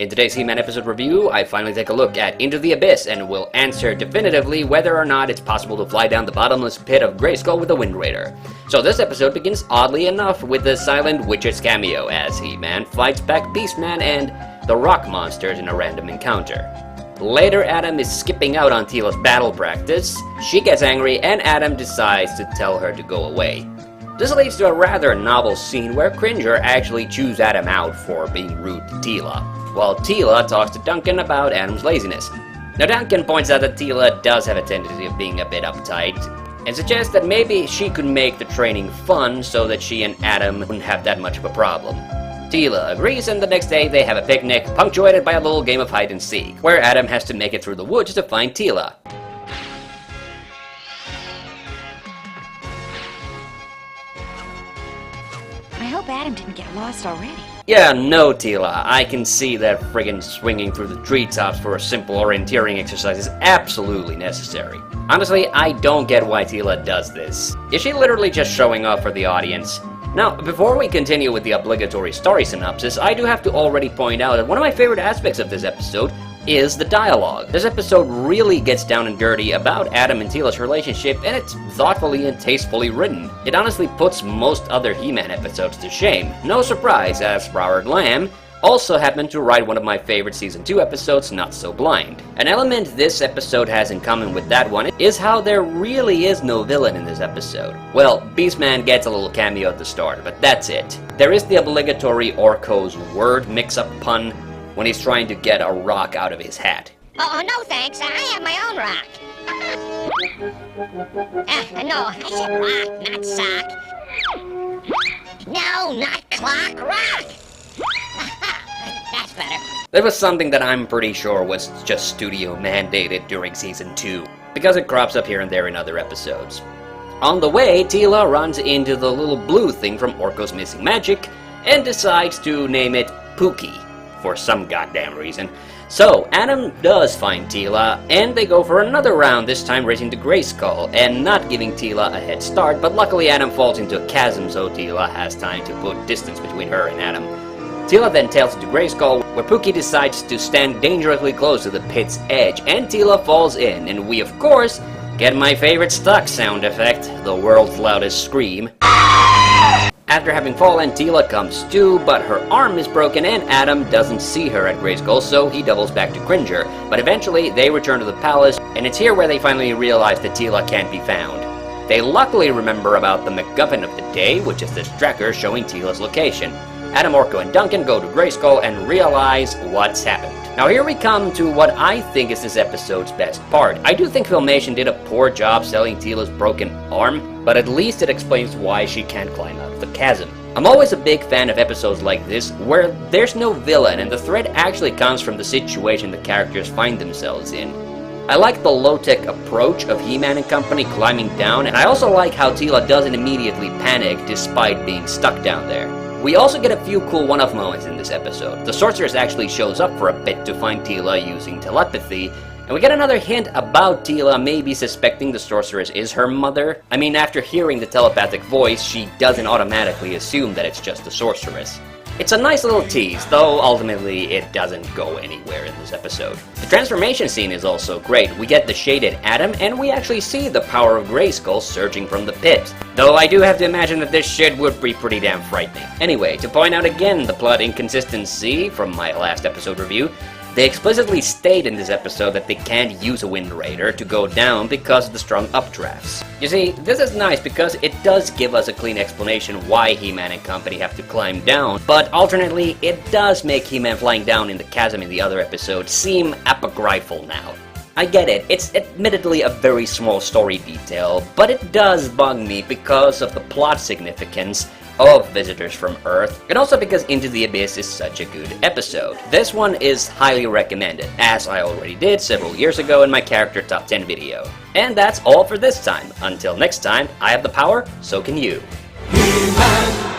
In today's He-Man episode review, I finally take a look at Into the Abyss and will answer definitively whether or not it's possible to fly down the bottomless pit of Grayskull with a Wind Raider. So this episode begins oddly enough with the Silent Witch's cameo as He-Man fights back Beastman and the rock monsters in a random encounter. Later, Adam is skipping out on Teela's battle practice. She gets angry and Adam decides to tell her to go away. This leads to a rather novel scene where Cringer actually chews Adam out for being rude to Teela, while Teela talks to Duncan about Adam's laziness. Now Duncan points out that Teela does have a tendency of being a bit uptight, and suggests that maybe she could make the training fun so that she and Adam wouldn't have that much of a problem. Teela agrees, and the next day they have a picnic, punctuated by a little game of hide and seek, where Adam has to make it through the woods to find Teela. I hope Adam didn't get lost already. Yeah, no, Teela. I can see that friggin' swinging through the treetops for a simple orienteering exercise is absolutely necessary. Honestly, I don't get why Teela does this. Is she literally just showing off for the audience? Now, before we continue with the obligatory story synopsis, I do have to already point out that one of my favorite aspects of this episode is the dialogue. This episode really gets down and dirty about Adam and Teela's relationship, and it's thoughtfully and tastefully written. It honestly puts most other He-Man episodes to shame. No surprise, as Robert Lamb also happened to write one of my favorite Season 2 episodes, Not So Blind. An element this episode has in common with that one is how there really is no villain in this episode. Well, Beastman gets a little cameo at the start, but that's it. There is the obligatory Orko's word mix-up pun when he's trying to get a rock out of his hat. Oh, no thanks, I have my own rock. No, I said rock, not sock. No, not clock, rock. That's better. That was something that I'm pretty sure was just studio mandated during Season 2, because it crops up here and there in other episodes. On the way, Teela runs into the little blue thing from Orko's Missing Magic, and decides to name it Pookie, for some goddamn reason. So, Adam does find Teela, and they go for another round, this time racing to Grayskull, and not giving Teela a head start, but luckily Adam falls into a chasm, so Teela has time to put distance between her and Adam. Teela then tails into Grayskull, where Pookie decides to stand dangerously close to the pit's edge, and Teela falls in, and we, of course, get my favorite stock sound effect, the world's loudest scream. After having fallen, Teela comes to, but her arm is broken and Adam doesn't see her at Grayskull, so he doubles back to Cringer. But eventually, they return to the palace, and it's here where they finally realize that Teela can't be found. They luckily remember about the MacGuffin of the day, which is this tracker showing Teela's location. Adam, Orko, and Duncan go to Grayskull and realize what's happened. Now here we come to what I think is this episode's best part. I do think Filmation did a poor job selling Teela's broken arm, but at least it explains why she can't climb out of the chasm. I'm always a big fan of episodes like this, where there's no villain and the threat actually comes from the situation the characters find themselves in. I like the low-tech approach of He-Man and company climbing down, and I also like how Teela doesn't immediately panic despite being stuck down there. We also get a few cool one-off moments in this episode. The sorceress actually shows up for a bit to find Teela using telepathy, and we get another hint about Teela maybe suspecting the sorceress is her mother. I mean, after hearing the telepathic voice, she doesn't automatically assume that it's just the sorceress. It's a nice little tease, though ultimately it doesn't go anywhere in this episode. The transformation scene is also great. We get the shaded Adam, and we actually see the power of Grayskull surging from the pit. Though I do have to imagine that this shit would be pretty damn frightening. Anyway, to point out again the plot inconsistency from my last episode review, they explicitly state in this episode that they can't use a Wind Raider to go down because of the strong updrafts. You see, this is nice because it does give us a clean explanation why He-Man and company have to climb down, but alternately, it does make He-Man flying down in the chasm in the other episode seem apocryphal now. I get it, it's admittedly a very small story detail, but it does bug me because of the plot significance of Visitors from Earth, and also because Into the Abyss is such a good episode. This one is highly recommended, as I already did several years ago in my character top 10 video. And that's all for this time. Until next time, I have the power, so can you. He-Man.